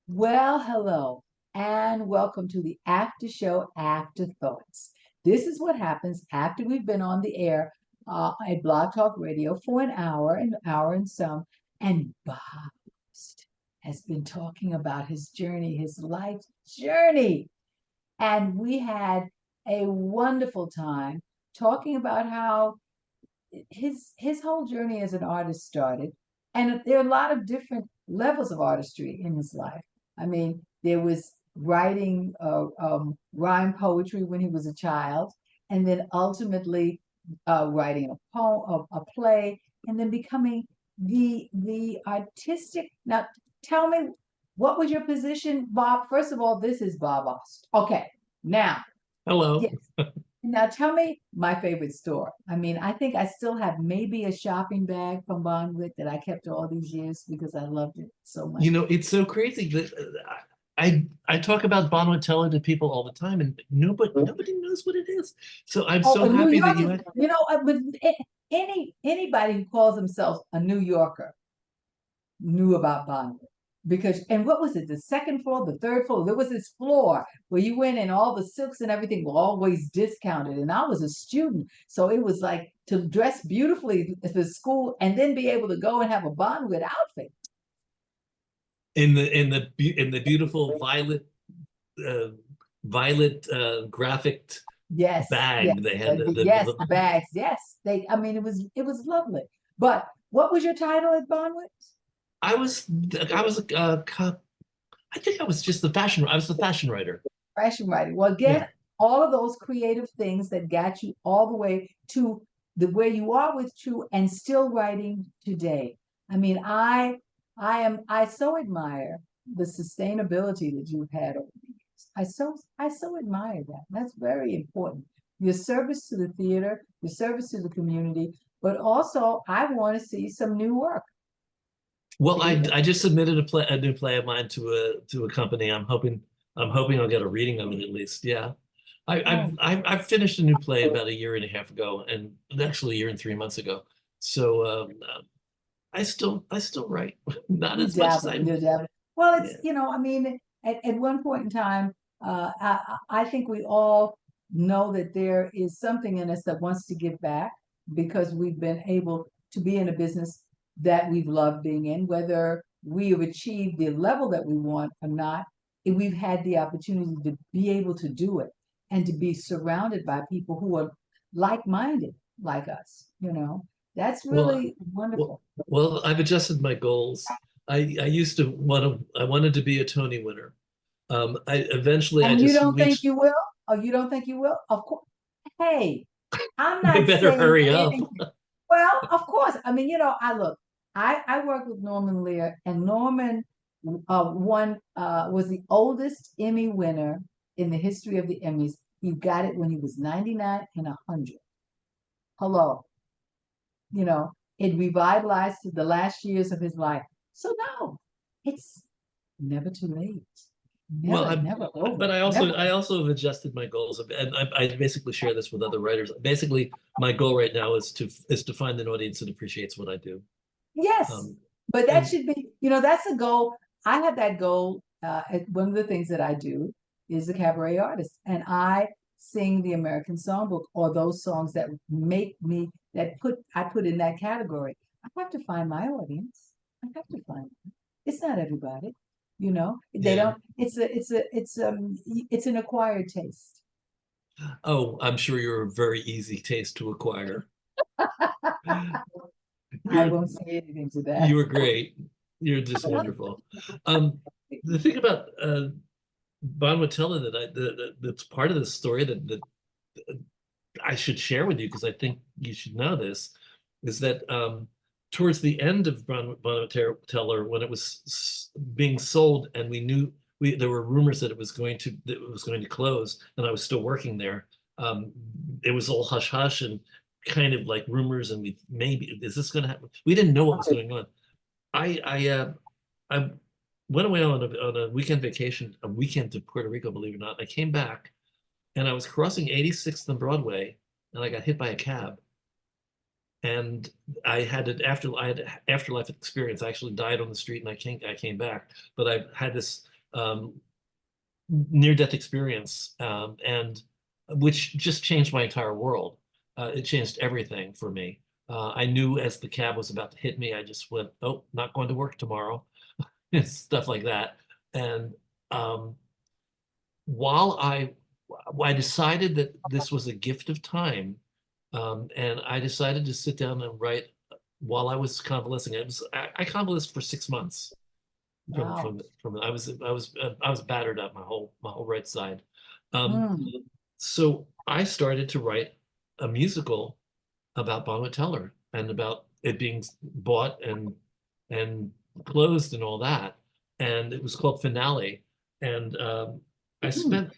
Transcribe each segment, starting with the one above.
Well, hello, and welcome to the After Show Afterthoughts. This is what happens after we've been on the air at Blog Talk Radio for an hour and some, and Bob has been talking about his journey, his life journey. And we had a wonderful time talking about how his whole journey as an artist started, and there are a lot of different levels of artistry in his life. I mean, there was writing rhyme poetry when he was a child, and then ultimately writing a poem, a play, and then becoming the artistic. Now, tell me, what was your position, Bob? First of all, this is Bob Ost. Okay, now, Hello. yes. Now tell me my favorite store. I mean, I think I still have maybe a shopping bag from Bonwit that I kept all these years because I loved it so much. It's so crazy that I talk about Bonatella to people all the time, and nobody knows what it is. So I'm Oh, so a New happy that you Yorker, had. but anybody who calls themselves a New Yorker knew about Bonwit. Because, and what was it, the second floor, the third floor? There was this floor where you went and all the silks and everything were always discounted. And I was a student. So it was like to dress beautifully to school and then be able to go and have a Bonwit outfit. In the beautiful uh, violet graphic Yes, yes, bag they had yes, the bags. Yes, I mean, it was lovely. But what was your title at Bonwit? I think I was just the fashion. I was the fashion writer. Fashion writing. Well, again, Yeah. all of those creative things that got you all the way to the where you are with True and still writing today. I mean, I so admire the sustainability that you've had over the years. I so admire that. That's very important. Your service to the theater, your service to the community, but also I want to see some new work. Well, I just submitted a new play of mine to a company. I'm hoping I'll get a reading of it at least. Yeah. I, I've, Oh, I've I've finished a new play about a year and a half ago, and actually a year and 3 months ago. So I still write, not you as much as dabble, I. you dabble. Well, Yeah. I mean, at one point in time, I think we all know that there is something in us that wants to give back because we've been able to be in a business that we've loved being in, whether we have achieved the level that we want or not, we've had the opportunity to be able to do it and to be surrounded by people who are like-minded like us, That's Well, really well, wonderful. well, I've adjusted my goals. I wanted to be a Tony winner. I And you just don't think reached. you will? Oh, you don't think you will? Of course. Hey, I'm I not better saying hurry up. anything. Well, of course. I mean, I look, I work with Norman Lear, and Norman was the oldest Emmy winner in the history of the Emmys. He got it when he was 99 and 100. Hello. It revitalized the last years of his life. So no, it's never too late. Well, Never, never but over. I Never. also I also have adjusted my goals, and I basically share this with other writers. Basically, my goal right now is to find an audience that appreciates what I do. Yes, Um, but that and should be, that's a goal. I have that goal. One of the things that I do is a cabaret artist, and I sing the American Songbook or those songs that make me I put in that category. I have to find my audience. I have to find them. It's not everybody, They yeah. don't. It's an acquired taste. Oh, I'm sure you're a very easy taste to acquire. I You're won't say anything to that. you were great. You're just wonderful. Um, the thing about Bon Watella that's part of the story that I should share with you because I think you should know this is that towards the end of Teller, when it was being sold, and we knew there were rumors that it was going to close, and I was still working there. Um, it was all hush hush and kind of like rumors, and we maybe is this going to happen? We didn't know what was going on. I went away on a weekend vacation, a weekend to Puerto Rico, believe it or not. I came back and I was crossing 86th and Broadway, and I got hit by a cab. And I had an afterlife experience. I actually died on the street, and I came back. But I had this um, near-death experience, and which just changed my entire world. It changed everything for me. I knew as the cab was about to hit me, I just went, "Oh, not going to work tomorrow," and stuff like that. And um, while I decided that this was a gift of time, and I decided to sit down and write while I was convalescing. I convalesced for 6 months Wow. from I was battered up my whole right side. Um, Mm. so I started to write a musical about Bonwit Teller and about it being bought and closed and all that. And it was called Finale. And I Hmm. spent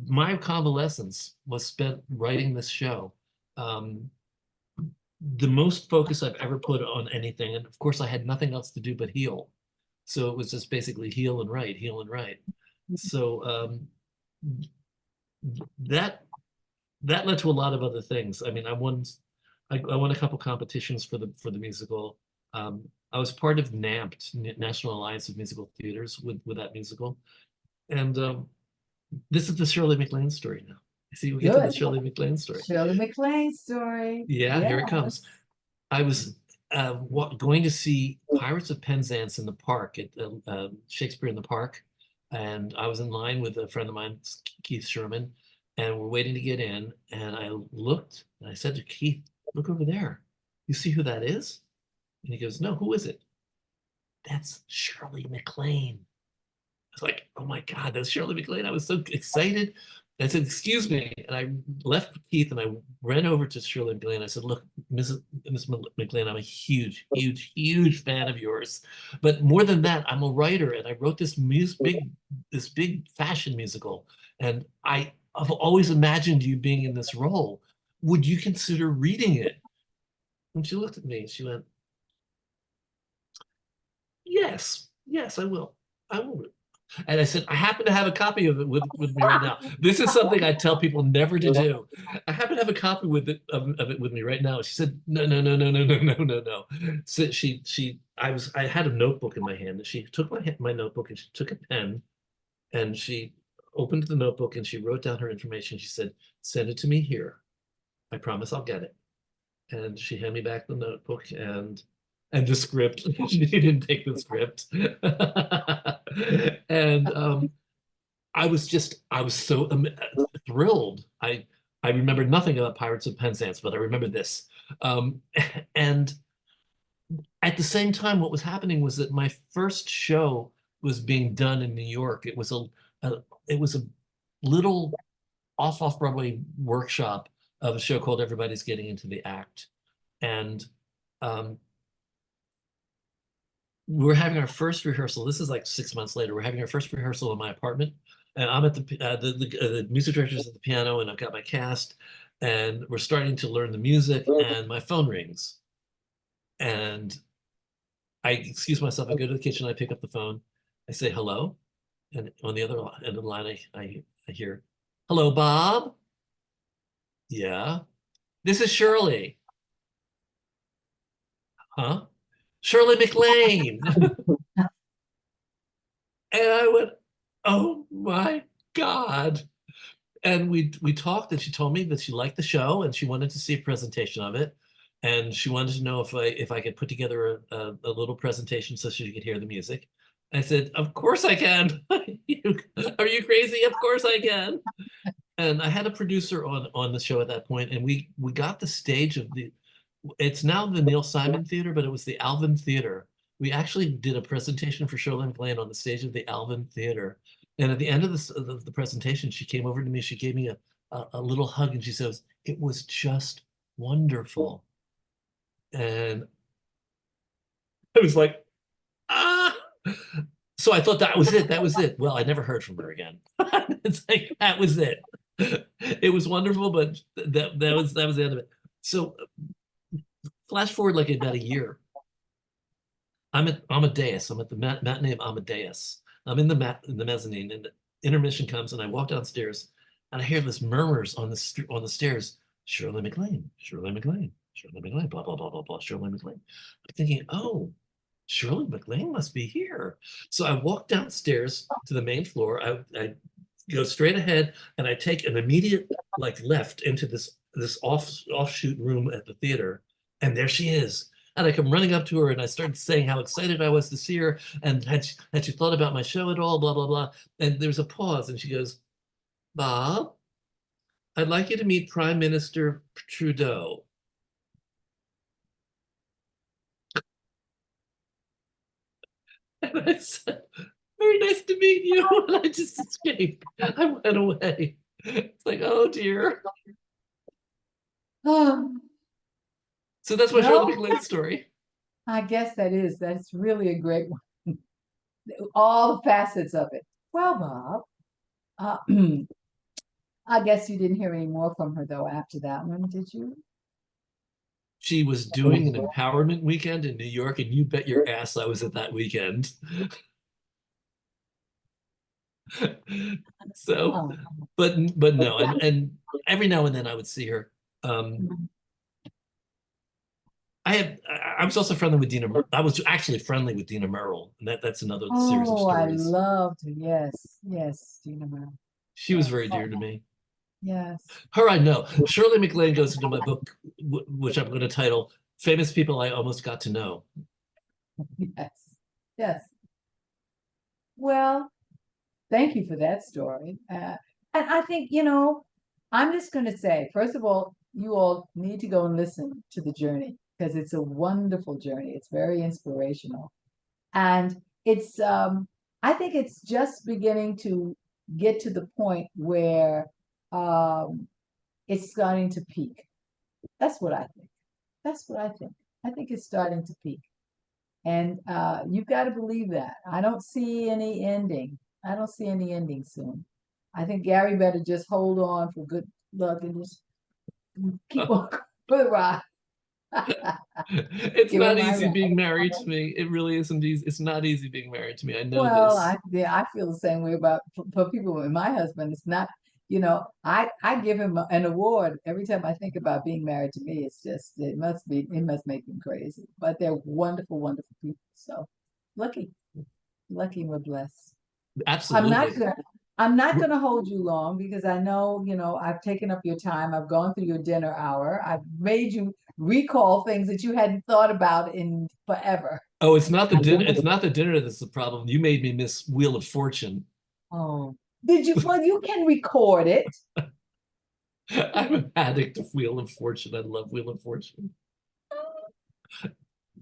my convalescence was spent writing this show. Um, the most focus I've ever put on anything, and of course I had nothing else to do but heal. So it was just basically heal and write, heal and write. So that that led to a lot of other things. I mean, I won a couple competitions for the musical. I was part of NAMPT, National Alliance of Musical Theaters, with that musical. And this is the Shirley MacLaine story now. See, we get to the Good. Shirley MacLaine story. Shirley MacLaine Story. Yeah, Yeah. here it comes. I was going to see Pirates of Penzance in the park at Shakespeare in the Park, and I was in line with a friend of mine, Keith Sherman, and we're waiting to get in. And I looked and I said to Keith, "Look over there. You see who that is?" And he goes, "No, who is it?" "That's Shirley MacLaine." I was like, "Oh my God, that's Shirley MacLaine." I was so excited. I said, "Excuse me." And I left Keith and I ran over to Shirley MacLaine. I said, "Look, Miss MacLaine, I'm a huge, huge, huge fan of yours. But more than that, I'm a writer and I wrote this big fashion musical. And I've always imagined you being in this role. Would you consider reading it?" And she looked at me and she went, "Yes, yes, I will. I will." And I said, "I happen to have a copy of it with me right now." This is something I tell people never to do. "I happen to have a copy of it with me right now." She said, "No, no, no, no, no, no, no, no, no." So I had a notebook in my hand, and she took my notebook and she took a pen and she opened the notebook and she wrote down her information. She said, "Send it to me here. I promise I'll get it." And she handed me back the notebook and the script. She didn't take the script. And I was so thrilled. I remember nothing about Pirates of Penzance, but I remember this. Um, and at the same time, what was happening was that my first show was being done in New York. A it was a little off Broadway workshop of a show called Everybody's Getting into the Act. And um, we're having our first rehearsal. This is like 6 months later. We're having our first rehearsal in my apartment, and I'm at the music director's at the piano, and I've got my cast, and we're starting to learn the music, and my phone rings, and I excuse myself. I go to the kitchen. I pick up the phone. I say hello, and on the other end of the line, I hear, "Hello, Bob." "Yeah, this is Shirley." "Huh?" "Shirley MacLaine." And I went, "Oh my God." And we talked and she told me that she liked the show and she wanted to see a presentation of it. And she wanted to know if I could put together a little presentation so she could hear the music. I said, "Of course I can." Are you crazy? Of course I can. And I had a producer on the show at that point, and we got the stage of it's now the Neil Simon Theater, but it was the Alvin Theater. We actually did a presentation for Shirley MacLaine on the stage of the Alvin Theater. And at the end of the presentation, she came over to me, she gave me a little hug, and she says, "It was just wonderful." And I was like, "Ah." So I thought that was it. That was it. Well, I never heard from her again. It's like that was it. It was wonderful, but that was the end of it. So flash forward like about a year. I'm at Amadeus. I'm at the matinee of Amadeus. I'm in the mezzanine, and the intermission comes, and I walk downstairs, and I hear this murmurs on the stairs. "Shirley MacLaine, Shirley MacLaine, Shirley MacLaine, blah blah blah blah blah, Shirley MacLaine." I'm thinking, "Oh, Shirley MacLaine must be here. So I walk downstairs to the main floor. I go straight ahead and I take an immediate like left into this offshoot room at the theater. And there she is. And I come running up to her and I started saying how excited I was to see her and had she thought about my show at all, blah, blah, blah. And there's a pause and she goes, Bob, I'd like you to meet Prime Minister Trudeau. And I said, very nice to meet you. And I just escaped. I went away. It's like, oh dear. Oh, So that's my well, Shirley MacLaine story. I guess that's really a great one. All the facets of it. Well, Bob, I guess you didn't hear any more from her though after that one, did you? She was doing an empowerment weekend in New York, and you bet your ass I was at that weekend. So, Oh, but no, and every now and then I would see her. Um, I was also friendly with Dina. I was actually friendly with Dina Merrill, and that's another series of oh, I stories. loved her. Yes, yes, Gina Brown. She was very Yes, dear to me. yes, Her, I know. Shirley MacLaine goes into my book, which I'm going to title "Famous People I Almost Got to Know." yes, yes. Well, thank you for that story. And I think, I'm just going to say, first of all, you all need to go and listen to the journey because it's a wonderful journey. It's very inspirational. And I think it's just beginning to get to the point where um, it's starting to peak. That's what I think. That's what I think. I think it's starting to peak. And you've got to believe that. I don't see any ending. I don't see any ending soon. I think Gary better just hold on for good luck and just keep on for the ride. It's Give him not my easy ride. being married to me. It really isn't easy. It's not easy being married to me. I know Well, this. I feel the same way about for people with my husband. It's not, I give him an award every time I think about being married to me. It's just it must make me crazy. But they're wonderful, wonderful people. So lucky, lucky we're blessed. I'm not Absolutely. gonna I'm not gonna hold you long because I know, I've taken up your time. I've gone through your dinner hour. I've made you recall things that you hadn't thought about in forever. Oh, it's not the dinner. It's not the dinner that's the problem. You made me miss Wheel of Fortune. Oh, did you? Well, you can record it. I'm an addict of Wheel of Fortune. I love Wheel of Fortune.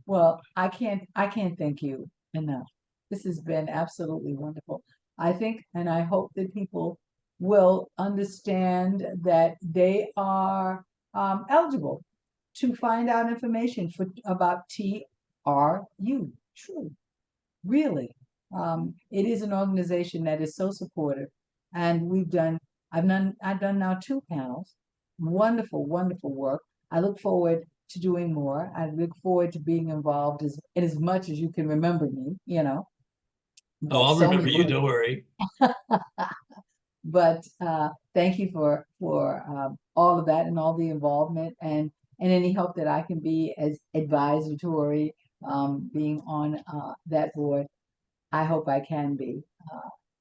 Well, I can't thank you enough. This has been absolutely wonderful. I think and I hope that people will understand that they are eligible to find out information about TRU. True, really. It is an organization that is so supportive, and I've done now two panels. Wonderful, wonderful work. I look forward to doing more. I look forward to being involved as much as you can remember me. Oh, But I'll so remember you. many. Don't worry. But thank you for all of that and all the involvement and any help that I can be as advisory, being on that board. I hope I can be.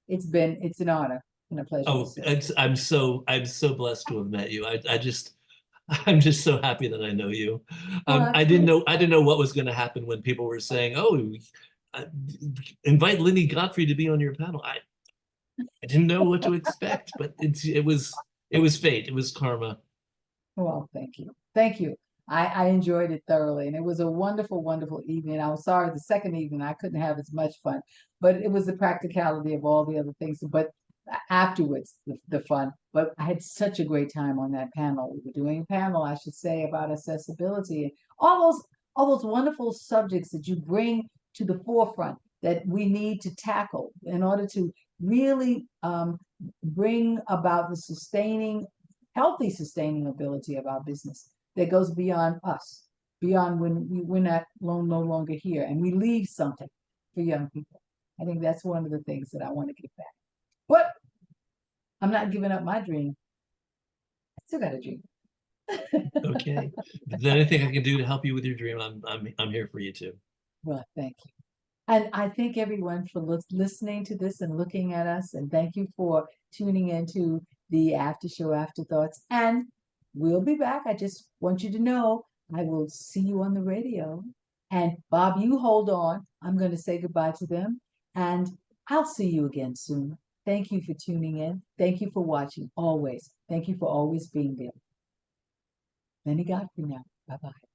It's an honor and a pleasure to Oh, serve. I'm so blessed to have met you. I'm just so happy that I know you. Well, I didn't know what was going to happen when people were saying, "Oh, uh, invite Lynnie Godfrey to be on your panel." I didn't know what to expect, but it was fate. It was karma. well, thank you. Thank you. I enjoyed it thoroughly, and it was a wonderful, wonderful evening. I was sorry the second evening I couldn't have as much fun, but it was the practicality of all the other things. But afterwards, the fun. But I had such a great time on that panel. We were doing a panel, I should say, about accessibility and all those wonderful subjects that you bring to the forefront that we need to tackle in order to really bring about the healthy sustaining ability of our business that goes beyond us, beyond when we're not no longer here, and we leave something for young people. I think that's one of the things that I want to give back. But I'm not giving up my dream. I still got a dream. Okay. If there's anything I can do to help you with your dream, I'm here for you too. Well, thank you. And I thank everyone for listening to this and looking at us. And thank you for tuning into the After Show Afterthoughts. And we'll be back. I just want you to know I will see you on the radio. And Bob, you hold on. I'm going to say goodbye to them. And I'll see you again soon. Thank you for tuning in. Thank you for watching always. Thank you for always being there. Lynnie Godfrey now. Bye bye.